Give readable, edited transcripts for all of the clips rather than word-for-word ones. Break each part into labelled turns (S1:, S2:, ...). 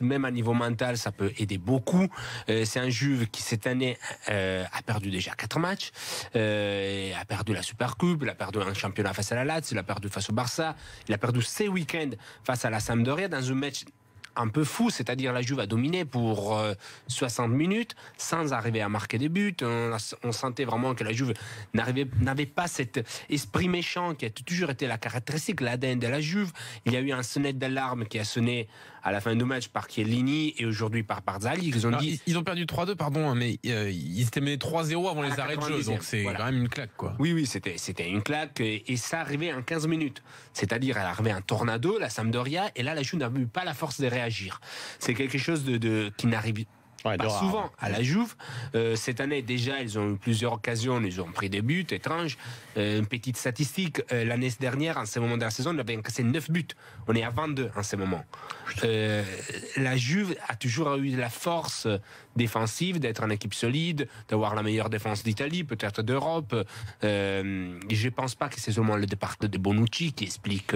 S1: Même à niveau mental, ça peut aider beaucoup. C'est un Juve qui, cette année, a perdu déjà 4 matchs, a perdu la Supercoupe, il a perdu un championnat face à la Lazio, il a perdu face au Barça, il a perdu ces week-ends face à la Sampdoria dans un match un peu fou, c'est-à-dire la Juve a dominé pour 60 minutes sans arriver à marquer des buts. On sentait vraiment que la Juve n'avait pas cet esprit méchant qui a toujours été la caractéristique, l'ADN de la Juve. Il y a eu un sonnette d'alarme qui a sonné à la fin du match par Chiellini et aujourd'hui par Barzagli.
S2: Ils ont perdu 3-2, pardon, mais ils étaient menés 3-0 avant les arrêts de jeu, donc c'est quand même une claque, quoi.
S1: Oui, c'était une claque et ça arrivait en 15 minutes. C'est-à-dire, elle arrivait un tornado, la Sampdoria, et là, la Juve n'avait pas la force de réagir. C'est quelque chose qui n'arrive pas souvent à la Juve. Cette année, déjà, ils ont eu plusieurs occasions, ils ont pris des buts étranges. Une petite statistique, l'année dernière, en ce moment de la saison, ils avaient encaissé 9 buts. On est à 22 en ce moment. La Juve a toujours eu la force défensive, d'être une équipe solide, d'avoir la meilleure défense d'Italie, peut-être d'Europe. Je ne pense pas que c'est seulement le départ de Bonucci qui explique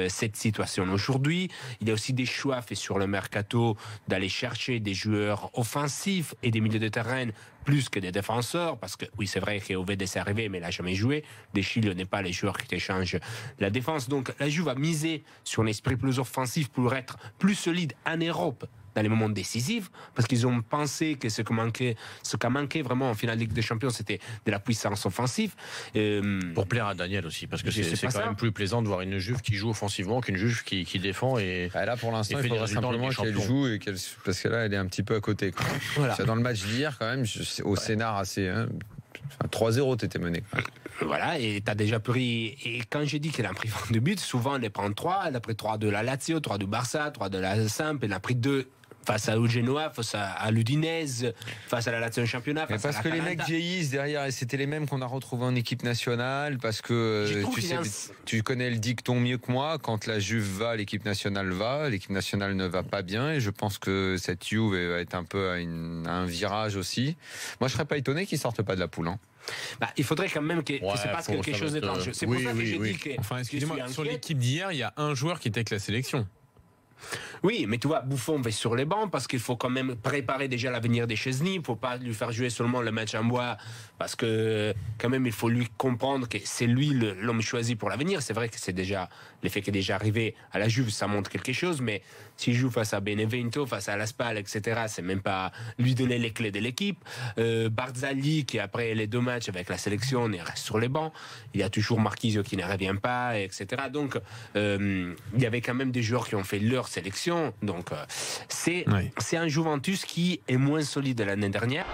S1: cette situation aujourd'hui. Il y a aussi des choix faits sur le mercato d'aller chercher des joueurs offensifs et des milieux de terrain plus que des défenseurs, parce que oui, c'est vrai qu'Ovede est arrivé, mais il n'a jamais joué. De Chilio n'est pas les joueurs qui échangent la défense. Donc la Juve a misé sur un esprit plus offensif pour être plus solide en Europe dans les moments décisifs, parce qu'ils ont pensé que ce qu'a manqué vraiment en finale de Ligue des Champions, c'était de la puissance offensive.
S3: Pour plaire à Daniel aussi, parce que c'est quand même plus plaisant de voir une Juve qui joue offensivement qu'une Juve qui défend. Et
S4: là, pour l'instant, il faudrait simplement qu'elle joue, parce que là, elle est un petit peu à côté. Voilà. Dans le match d'hier, quand même, au scénar assez... 3-0, t'étais mené.
S1: Voilà, et t'as déjà pris. Et quand j'ai dit qu'elle a pris 22 buts, souvent elle les prend 3. Elle a pris 3 de la Lazio, 3 du Barça, 3 de la Samp. Elle a pris 2 face à Genoa, face à l'Udinese, face à la Lazio en championnat.
S4: Mais parce que les mecs vieillissent derrière, et c'était les mêmes qu'on a retrouvés en équipe nationale, parce que tu connais le dicton mieux que moi, quand la Juve va, l'équipe nationale va, l'équipe nationale ne va pas bien, et je pense que cette Juve va être un peu à un virage aussi. Moi, je serais pas étonné qu'ils sortent pas de la poule.
S1: Il faudrait quand même que se passe quelque chose d'étrange. C'est pour ça que j'ai dit que...
S2: Enfin, excusez-moi, sur l'équipe d'hier, il y a un joueur qui était avec la sélection.
S1: Oui, mais tu vois, Buffon va sur les bancs parce qu'il faut quand même préparer déjà l'avenir des Chesney. Il ne faut pas lui faire jouer seulement le match en bois parce que quand même il faut lui comprendre que c'est lui l'homme choisi pour l'avenir. C'est vrai que c'est déjà l'effet qui est déjà arrivé à la Juve, ça montre quelque chose, mais s'il joue face à Benevento, face à Laspal, etc., c'est même pas lui donner les clés de l'équipe. Barzagli, qui après les 2 matchs avec la sélection, il reste sur les bancs. Il y a toujours Marchisio qui ne revient pas, etc. Donc il y avait quand même des joueurs qui ont fait leur sélection. Donc c'est un Juventus qui est moins solide l'année dernière.